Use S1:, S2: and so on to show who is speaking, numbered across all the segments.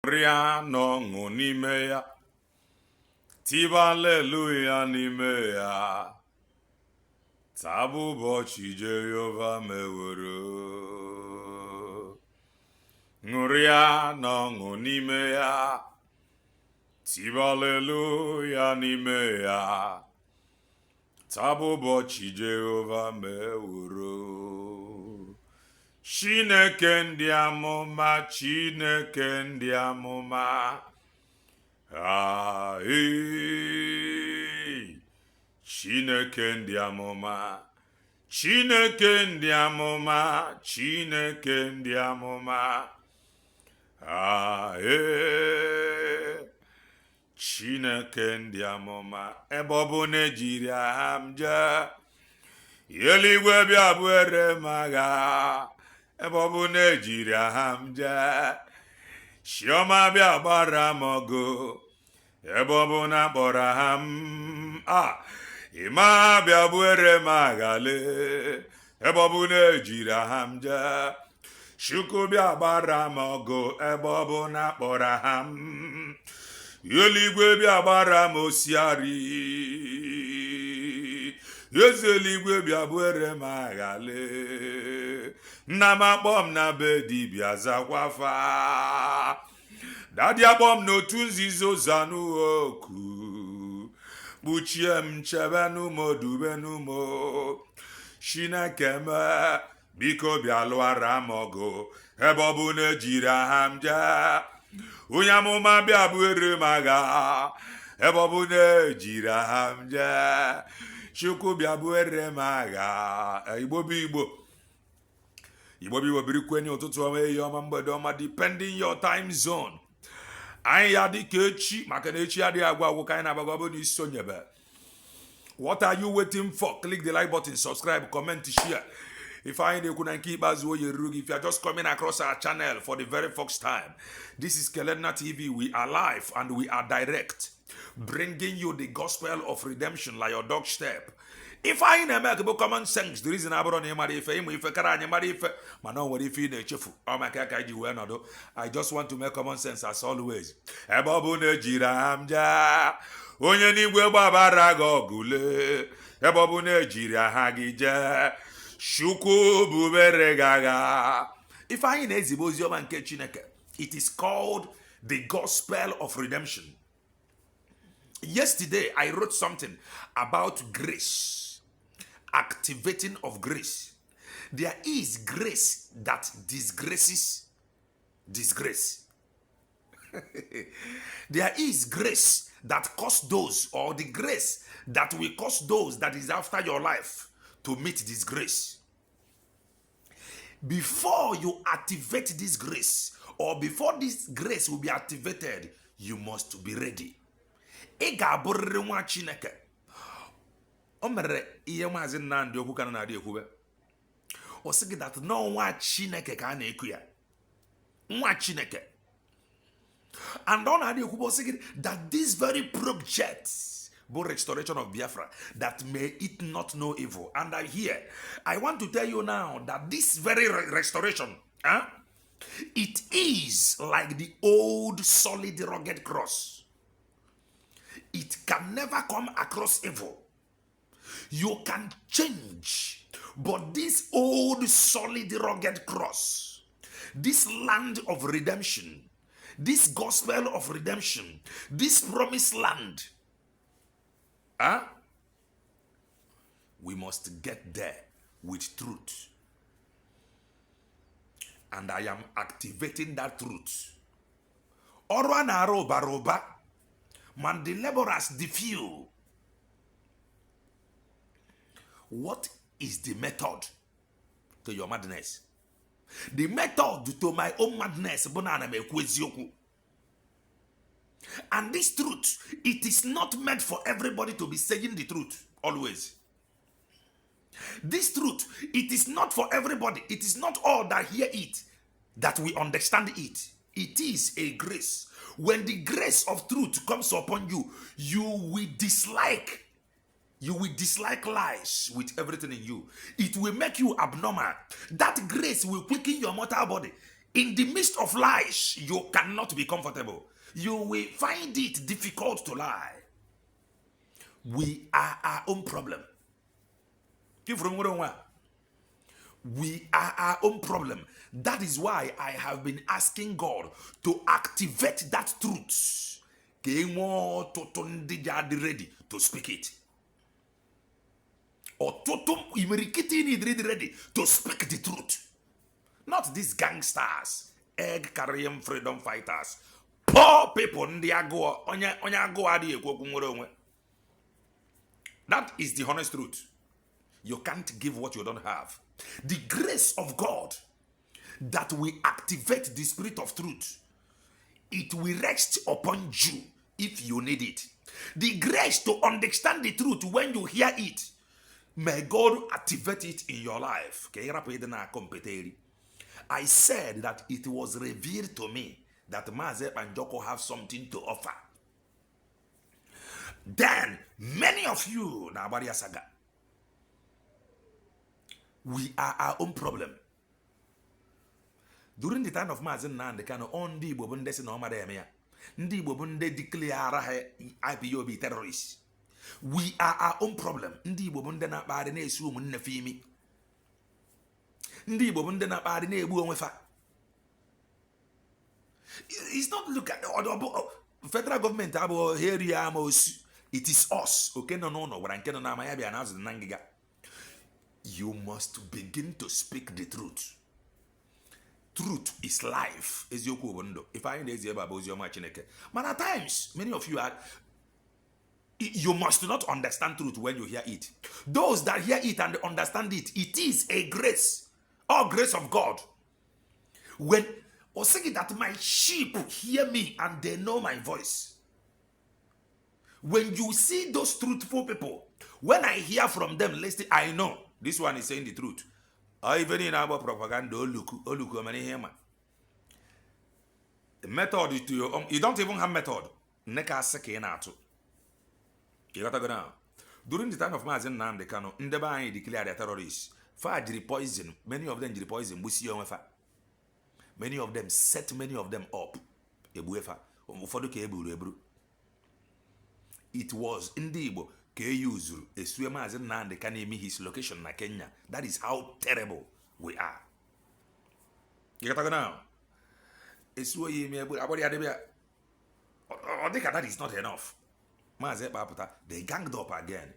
S1: Ria no n'ime ya, tiba aleluya n'ime ya, tabu ụbọchị Jehova meworo. Ṅụrịa n'ọṅụ n'ime ya, tiba aleluya n'ime ya, tabu ụbọchị Jehova meworo. Chineke ndị amụma, Chineke ndị amụma, Chineke ndị amụma, Chineke ndị amụma, Chineke ndị amụma, Chineke ndị amụma, ebe ọ bụ na ejiri aha m jee, eluigwe bịa buere m agha. Ebe ọ bụ na ejiri aha m jee, Chioma bịa gbara m ọgụ. Ebe ọ bụ na akpọrọ aha m, Ịma bịa buere m agha lee. Ebe ọ bụ na ejiri aha m jee, Chukwu bịa gbara m ọgụ. Ebe ọ bụ na akpọrọ aha m, eluigwe bịa gbara m osiari. Eze eluigwe bịa buere m agha lee. Nna m akpọ m na be dibịa zakwafa. Dadi akpọ m n'otu nzizo zanụ oku. Kpuchie m, chebe n'umo, dube n'umo. Chineke m, biko bịa lụara m ọgụ. Ebe ọ bụ na ejiri aha m jee, onye amụma bịa buere m agha. Ebe ọ bụ na ejiri aha m jee, Chukwu bịa buere m agha. Igbo bụ Igbo birikwenye ụtụtụ ọma, ehi ọma, mgbede ọma, depending your time zone. Anyị ya dịka echi, maka na echi adịghị agwa agwụ ka anyị na-agbagwa bụ n'isi onyebe. What are you waiting for? Click the like button, subscribe, comment, share. If I ain't na nke ikpeazụ oye ruru gị, if you are just coming across our channel for the very first time, this is Kelena TV. We are live and we are direct, bringing you the gospel of redemption like your dog step. If I ain't make common sense, the reason I brought him if I just want to make common sense as always. Ebobune jiramja, onye n'igwe gbabara gogule. Ebobune jirahagije, Chukwu bubere gaga. If I ain't ezibozio manke Chineke, it is called the gospel of redemption. Yesterday I wrote something about grace. Activating of grace. There is grace that disgraces disgrace. There is grace that cause those, or the grace that will cause those that is after your life to meet this grace. Before you activate this grace, or before this grace will be activated, you must be ready. Ega burri nwa Chineke. O mere ihe maazi nna ndị okwu kana na-adị ekwube. O sị that no nwa Chineke ka a na-ekwu ya. Nwa Chineke. And ọ na-adị ekwube o sị that this very project bụ restoration of Biafra, that may it not know evil. And I want to tell you now that this very restoration, it is like the old solid rugged cross. It can never come across evil. You can change, but this old solid rugged cross, this land of redemption, this gospel of redemption, this promised land, we must get there with truth. And I am activating that truth. Orwa na roba roba, man the laborers the few. What is the method to your madness? The method to my own madness. And this truth, it is not meant for everybody to be saying the truth always. This truth, it is not for everybody. It is not all that hear it that we understand it. It is a grace. When the grace of truth comes upon you, you will dislike lies with everything in you. It will make you abnormal. That grace will quicken your mortal body. In the midst of lies, you cannot be comfortable. You will find it difficult to lie. We are our own problem. We are our own problem. That is why I have been asking God to activate that truth. Ready to speak it. Or ready to speak the truth. Not these gangsters, egg carrying freedom fighters, poor people. That is the honest truth. You can't give what you don't have. The grace of God that will activate the spirit of truth, it will rest upon you if you need it. The grace to understand the truth when you hear it, may God activate it in your life. I said that it was revealed to me that Maze and Joko have something to offer. Then, many of you, Nabaria Saga, we are our own problem. During the time of Mazen Nan, the kind of on the Bobundes and Omademia, Ndi Bobunde declare IPOB terrorists. We are our own problem. Ndi Bobundena Badene Sumun Nefimi. Ndi Bobundena Badene Buomefa. It's not look at the federal government about here. It is us. Okay, no. You must begin to speak the truth. Truth is life. If I but at times, many of you are. You must not understand truth when you hear it. Those that hear it and understand it, it is a grace, or grace of God. When or saying that my sheep hear me and they know my voice. When you see those truthful people, when I hear from them, listen, I know this one is saying the truth. Even in our propaganda, the method is to your own. You don't even have method. You got to go now. During the time of Mazen Nande Kano, Ndeba declared a terrorists. Fajri poison, many of them did poison. Many of them set many of them up. It was indeed Keyuzuru, a swimmer as Nande can name his location in Kenya. That is how terrible we are. You got to go now. It's where you may that is not enough. They ganged up again.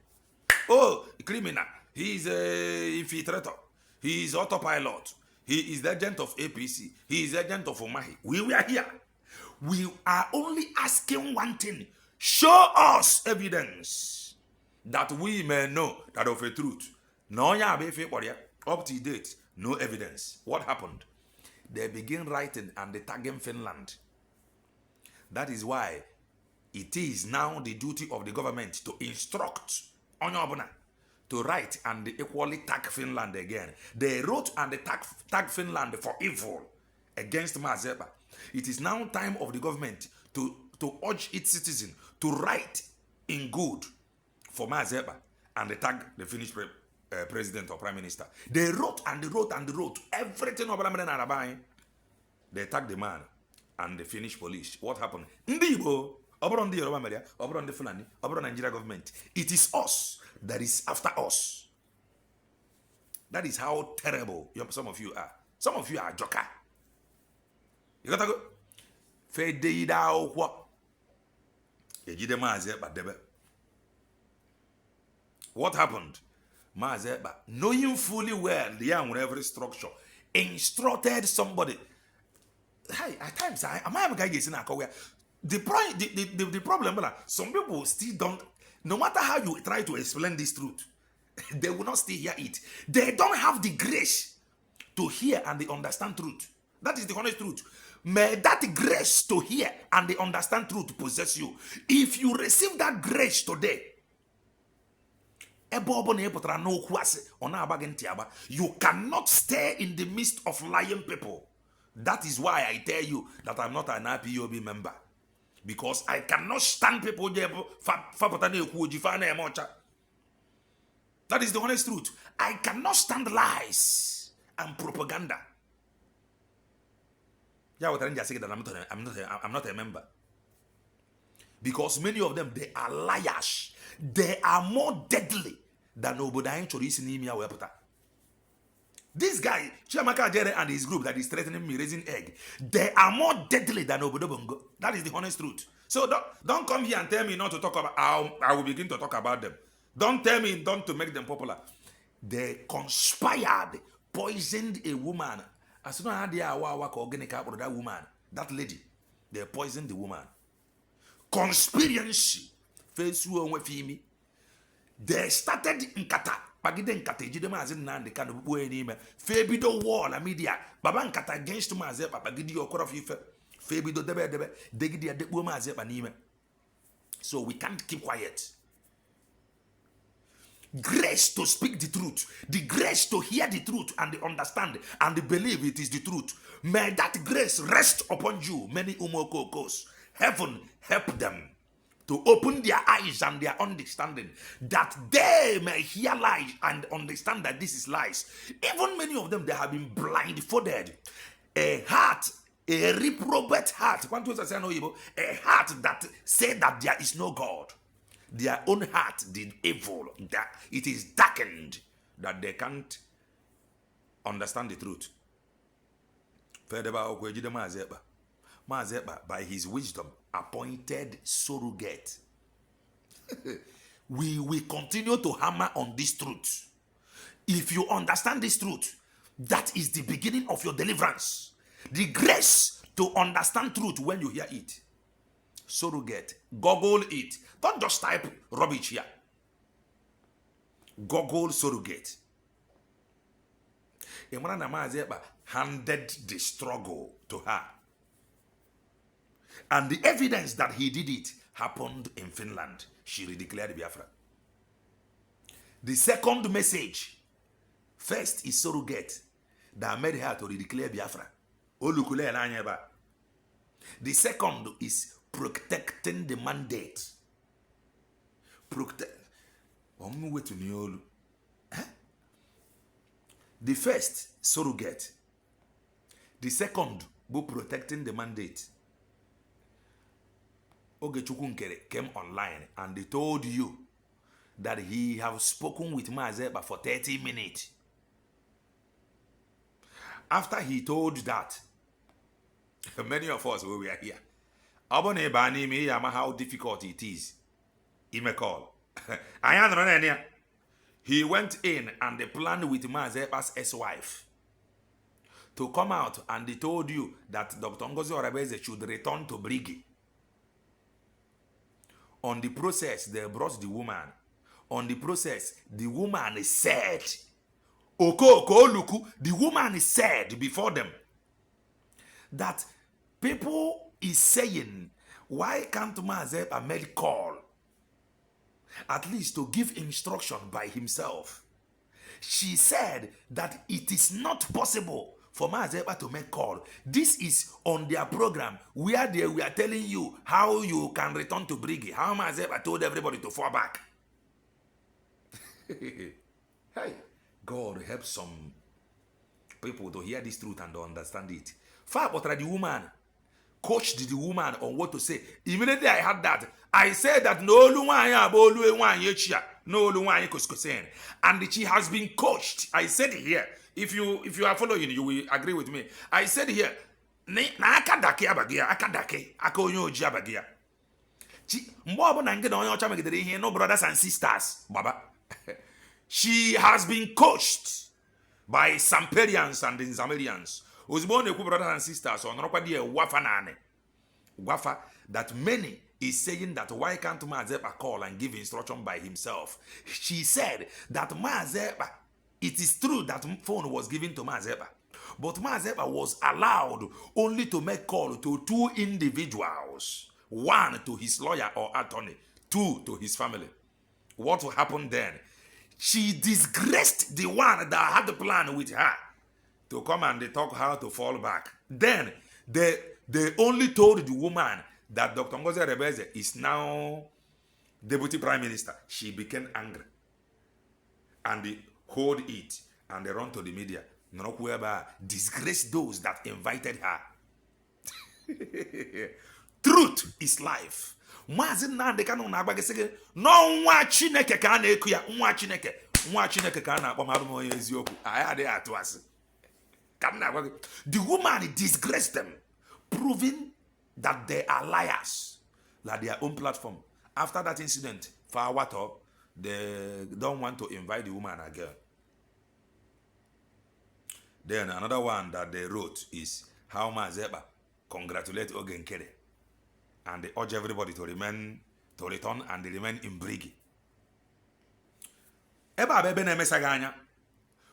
S1: Oh, criminal. He is a infiltrator. He is autopilot. He is the agent of APC. He is the agent of Omahi. We were here. We are only asking one thing. Show us evidence that we may know that of a truth. No, up to date, no evidence. What happened? They begin writing and they tagging Finland. That is why it is now the duty of the government to instruct Onyobuna to write and equally tag Finland again. They wrote and they tag Finland for evil against Mazeba. It is now time of the government to urge its citizens to write in good for Mazeba and they tag the Finnish president or prime minister. They wrote and they wrote and they wrote everything over Arabai. They tagged the man and the Finnish police. What happened? Ndibo. Obron the Yoruba media, Obron the Fulani, Obron Nigeria government. It is us that is after us. That is how terrible some of you are. Some of you are joker. You gotta go. Fedeida o what? Ejide Mazeba debe. What happened? Mazeba, knowing fully well the young every structure, instructed somebody. Hey, at times am I a guy getting a where the problem is some people still don't, no matter how you try to explain this truth, they will not still hear it. They don't have the grace to hear and they understand truth. That is the honest truth. May that grace to hear and they understand truth possess you. If you receive that grace today, you cannot stay in the midst of lying people. That is why I tell you that I'm not an IPOB member. Because I cannot stand people. That is the honest truth. I cannot stand lies and propaganda. Yeah, what I'm just saying that I'm not a member. Because many of them, they are liars. They are more deadly than Obodayin Chorisi Nimia Wepota. This guy, Chiamaka Jere and his group that is threatening me raising egg, they are more deadly than Obodo Bongo. That is the honest truth. So don't come here and tell me not to talk about. I will begin to talk about them. Don't tell me don't to make them popular. They conspired, poisoned a woman. As soon as they are that woman, that lady, they poisoned the woman. Conspiracy. Face you. They started in Qatar. Pagide nkata ejide maazi Nnamdi Kanu bukwe n'ime febido war na media baba nkata against maazi papagidi okoro fife febido debe degidi adekpo maazi pa n'ime. So we can't keep quiet. Grace to speak the truth, the grace to hear the truth and understand and believe it is the truth. May that grace rest upon you, many umokokos. Heaven help them to open their eyes and their understanding, that they may hear lies and understand that this is lies. Even many of them, they have been blindfolded. A heart, a reprobate heart, a heart that said that there is no God. Their own heart did evil, that it is darkened, that they can't understand the truth. Mazepa, by his wisdom, appointed surrogate. We will continue to hammer on this truth. If you understand this truth, that is the beginning of your deliverance. The grace to understand truth when you hear it. Surrogate. Google it. Don't just type rubbish here. Google surrogate. Imran Mazepa handed the struggle to her. And the evidence that he did it happened in Finland. She redeclared Biafra. The second message, first is surrogate that made her to redeclare Biafra. The second is protecting the mandate. The first, surrogate. The second, protecting the mandate. Ogechukwu Nkere came online and they told you that he have spoken with Mazepa for 30 minutes. After he told that, many of us we were here. How difficult it is. He may call. He went in and they planned with Mazepa's ex-wife to come out, and they told you that Dr. Ngozi Orabeze should return to Brigi. On the process, they brought the woman. On the process, the woman said, the woman said before them that people is saying, why can't Mazepa make call? At least to give instruction by himself. She said that it is not possible for Mazepa to make call. This is on their program where they were telling you how you can return to Brigi. How Mazepa told everybody to fall back. Hey, God help some people to hear this truth and to understand it. Far but the woman coached the woman on what to say. Immediately I had that, I said that no, and she has been coached. I said here, if you are following, you will agree with me. I said here, no brothers and sisters, Baba. She has been coached by Samperians and Nzamerians. Brothers and sisters, Wafa, that many is saying that why can't Mazepa call and give instruction by himself? She said that Mazepa, it is true that phone was given to Mazepa, but Mazepa was allowed only to make call to 2 individuals. 1 to his lawyer or attorney, 2 to his family. What will happen then? She disgraced the one that had the plan with her to come and they talk how to fall back. Then they only told the woman that Dr. Ngozi Rebeze is now Deputy Prime Minister. She became angry. And they hold it and they run to the media. Disgrace those that invited her. Truth is life. Mazi Nnamdi Kanu na-agba gị sị gị no nwa Chineke ka a na-eku ya, nwa Chineke ka a na-akpọ m, abụ m onye eziokwu, anyị adịghị atụ asị. Ka m na-agwa gị, the woman disgraced them, proving that they are liars, like their own platform. After that incident, for what up, they don't want to invite the woman again. Then another one that they wrote is how Mazeba congratulate Ogenkere and they urge everybody to return and they remain in Brigi.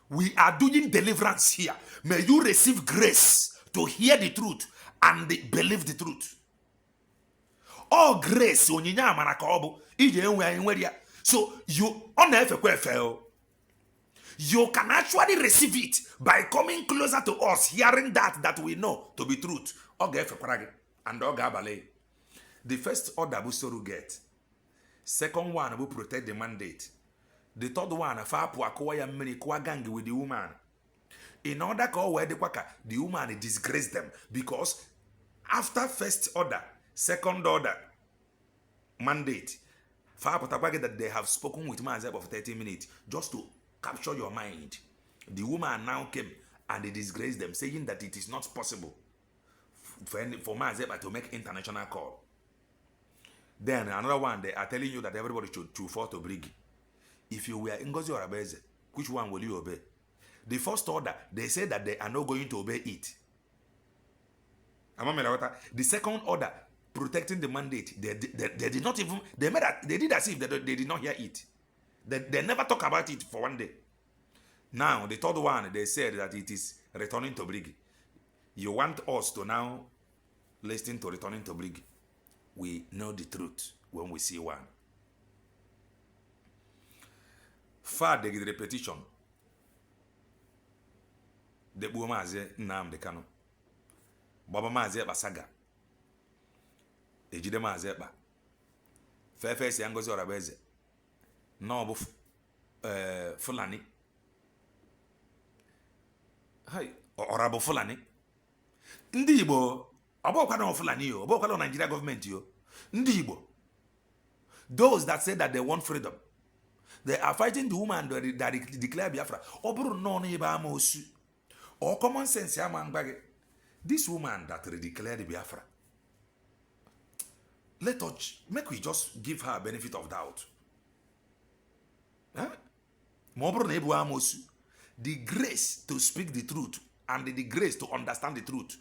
S1: We are doing deliverance here. May you receive grace to hear the truth and believe the truth. All grace, so you you can actually receive it by coming closer to us, hearing that we know to be truth. And the first order will get. Second one will protect the mandate. The third one, gang with the woman. In order the woman disgrace them because after first order, second order, mandate, that they have spoken with Mazeb for 30 minutes just to capture your mind. The woman now came and they disgraced them, saying that it is not possible for Mazeb to make international call. Then another one, they are telling you that everybody should fall to Brigi. If you were Ngozi Orabeze, which one will you obey? The first order, they said that they are not going to obey it. The second order, protecting the mandate, they did not even, they did as if they did not hear it. They never talk about it for one day. Now, the third one, they said that it is returning to Brigi. You want us to now listen to returning to Brigi. We know the truth when we see one. Far the repetition. The Bumaze Nnamdi Kanu. Baba Maze Basaga. Ejide Maze Ba. Fefesi Ngozi Orabeze. No bu Fulani. Hai, Orabo Fulani. Ndị Igbo, ọbọkwa na Fulani yo, ọbọkwa na Nigeria government yo. Ndị Igbo. Those that say that they want freedom. They are fighting the woman that declare Biafra. Oburu no iba amosu. Or common sense yamangbage. This woman that declared Biafra. Let us make we just give her benefit of doubt. Huh? The grace to speak the truth and the grace to understand the truth.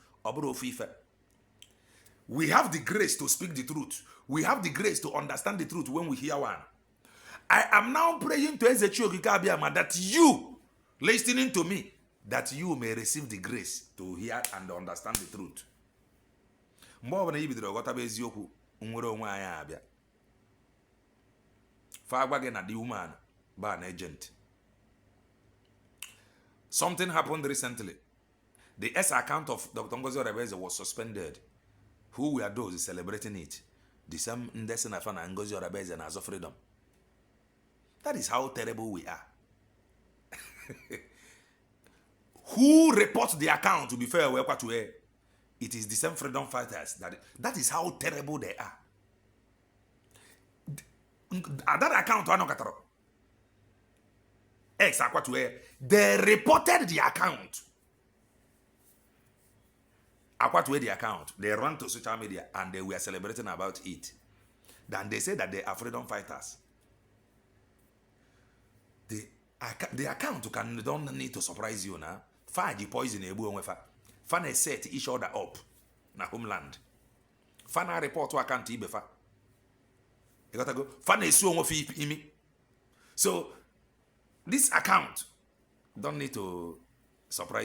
S1: We have the grace to speak the truth. We have the grace to understand the truth when we hear one. I am now praying to Ezechiel that you, listening to me, that you may receive the grace to hear and understand the truth. The woman, by an agent. Something happened recently. The S account of Dr. Ngozi Orabeze was suspended. Who were those celebrating it? The same Ndesina and Ngozi Orabeze and Azo Freedom. That is how terrible we are. Who reports the account, to be fair, it is the same freedom fighters. That is how terrible they are. At that account, they reported the account. The account. They ran to social media and they were celebrating about it. Then they said that they are freedom fighters. The account don't need to surprise you now. Faji poison ebu onwefa. Fana set each other up na homeland. Fana report to account ibefa. You gotta go. Fana esu onwefi imi. So this account don't need to surprise